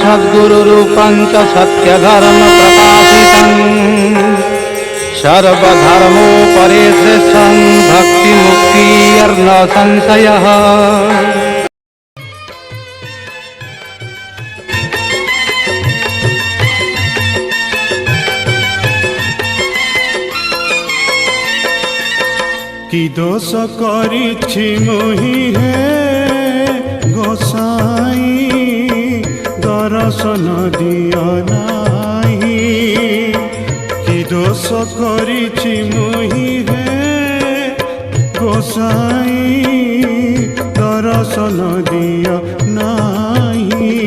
सद्गुरुरूपं च सत्यधर्मप्रकाशितं सर्वधर्मोपरि श्रेष्ठं भक्तिमुक्तिर्न संशयः। कि दोष करिछि मोहि हे गोसाई दर्शन दियो नाही। कि दोष करिछि मोहि हे गोसाई दर्शन दियो नाही।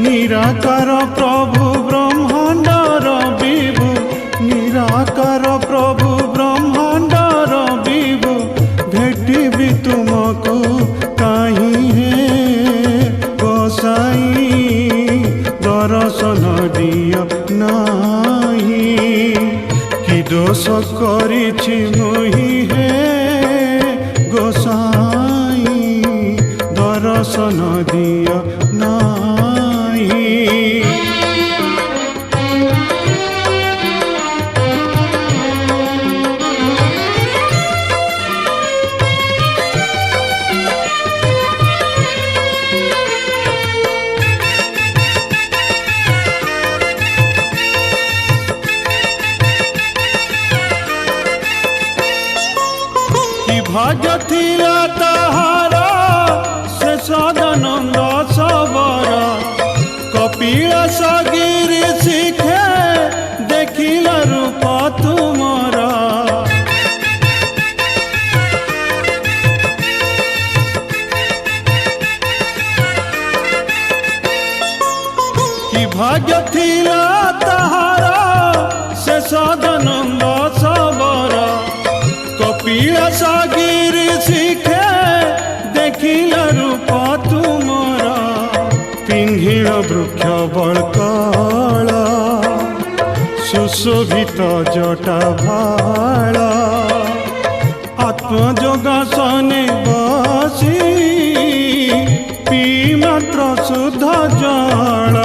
निराकार प्रभु ब्रह्मांडर विभु निराकार प्रभु ब्रह्मांडर विभु भेटिबि तुमको काहीं हे गोसाई दर्शन दियो नाही। कि दोष करिछि मोहि हे गोसाई दर्शन दियो नाही। भाग्य थिला ताहार से सदानंद सबर कपिलास गिरि शिखे देखिल रूप तुमर। कि भाग्य थिला ताहार से सदानंद सबर कपिलास गिरि शिखे देखिल रूप तुमर। पिंघिल वृक्ष बड़कल सुशोभित जटा भाल आत्मयोगासने बसी पी मात्र शुद्ध जल।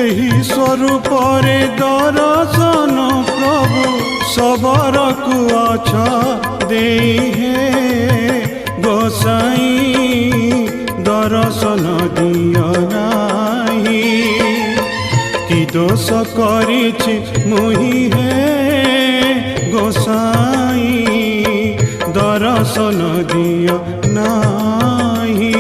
एही स्वरूपरे दर्शन प्रभु सबर कुआछ दे हे गोसाई दर्शन दियो नाही। कि दोष करिछि मोहि हे गोसाई दर्शन दियो नाही।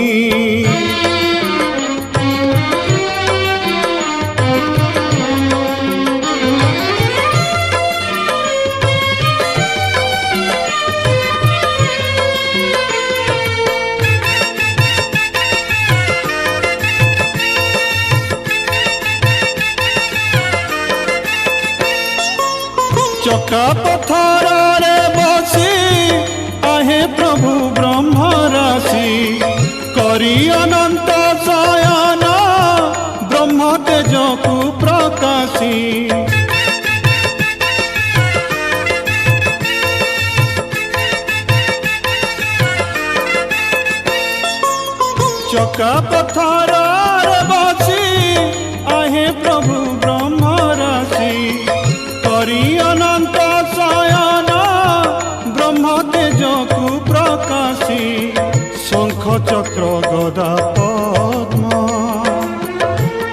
चका पथर रे बसी आहे प्रभु ब्रह्म राशि करी अनंत शयन ब्रह्म तेज को प्रकाशी। चका पथर रे बसी आहे प्रभु ब्रह्म राशि करी अनंत शयन ब्रह्म तेज को प्रकाशी। शंख चक्र गदा पद्म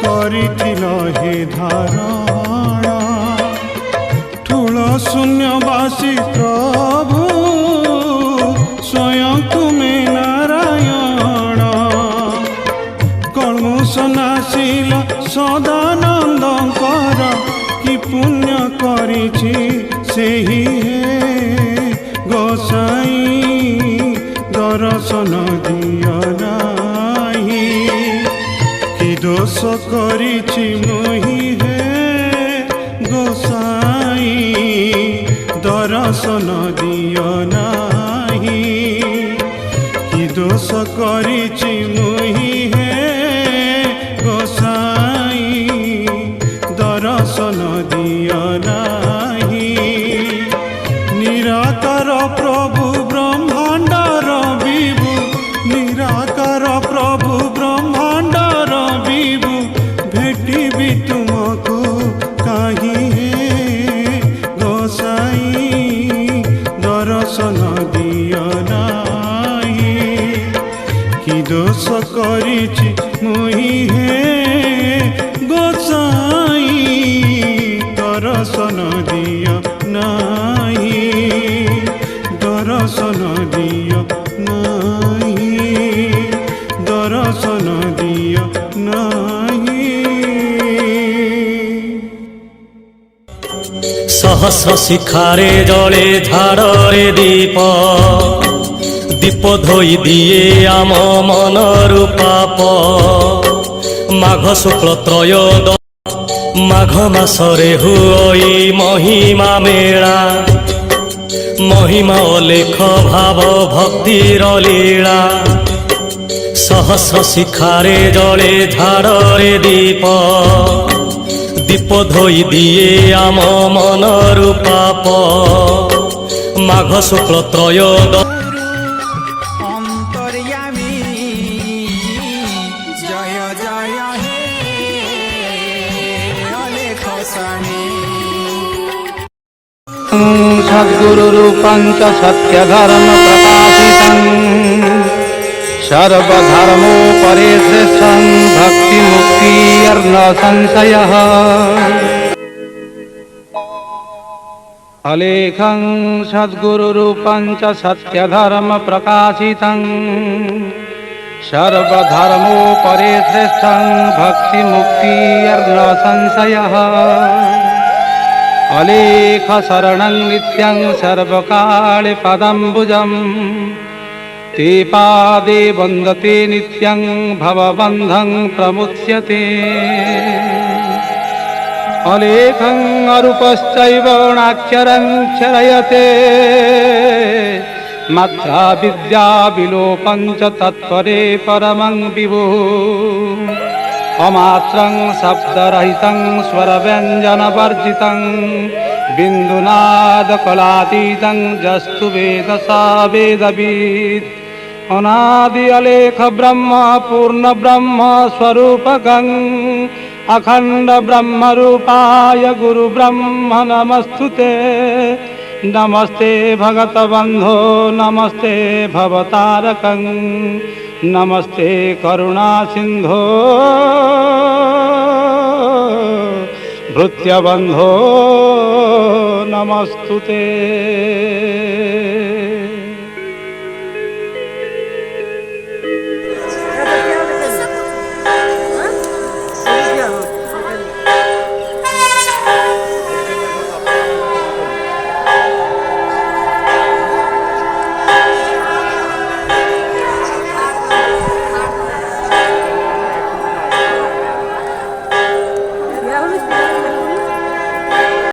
करिथिल हे धारण ठूल शून्यवासी प्रभु स्वयं तुमे नारायण। कलमुष नाशिल सदानंदकर कि पुण्य करिछि सेहि हे गोसाई दर्शन दियो नाही। कि दोष करिछि मोहि हे गोसाई दर्शन दियो नाही। कि दोष करिछि मोहि हे गोसाई दर्शन दियो नाही। निराकार प्रभु ब्रह्मांडर विभु निराकार प्रभु ब्रह्मांडर କରିଛି ମୁହିଁ ହେ ଗୋସାଇଁ ଦର୍ଶନ ଦିଅ ନାହିଁ ଦର୍ଶନ ଦିଅ ନାହିଁ ଦର୍ଶନ ଦିଅ ନାହିଁ। सहस्र शिखारे जले झाड़े दीप दीप धोई दिए आम मनरु पाप माघ शुक्ल त्रयोद माघ मासरे हुई महिमा मेला महिमा अलेख भाव भक्तिर लीला सहस्र शिखारे जले झाड़े दीप दीप धोई दिए आम मनरु पाप माघ शुक्ल त्रयोद অন্তর্যামী জয় জয় হে অলেখ স্বামী। सद्गुरुरूपं च सत्यधर्मप्रकाशितं सर्वधर्मोपरि श्रेष्ठं भक्तिमुक्तिर्न संशयः अलेखं सद्गुरुरूपं च सत्यधर्मप्रकाशितं सर्वधर्मोपरि श्रेष्ठं भक्तिमुक्तिर्न संशयः अलेख शरणं नित्यं सर्वकाले पदम्बुजं ते पादे वन्दते नित्यं भवबन्धं प्रमुच्यते अलेखं अरूपश्चैव नाक्षरं क्षरयते मात्रा विद्या विलोपं च तत्परे परमं विभुः अमात्रं शब्दरहितं स्वरव्यञ्जनवर्जितं बिन्दुनादकलातीतं जस्तु वेद सा वेदवित् अनादि अलेख ब्रह्म पूर्ण ब्रह्म स्वरूपकं अखंड ब्रह्म रूपाय गुरु ब्रह्म नमस्तुते नमस्ते भगत बंधो नमस्ते भवतारकं नमस्ते करुणा सिंधो भृत्यबंधो नमस्तुते।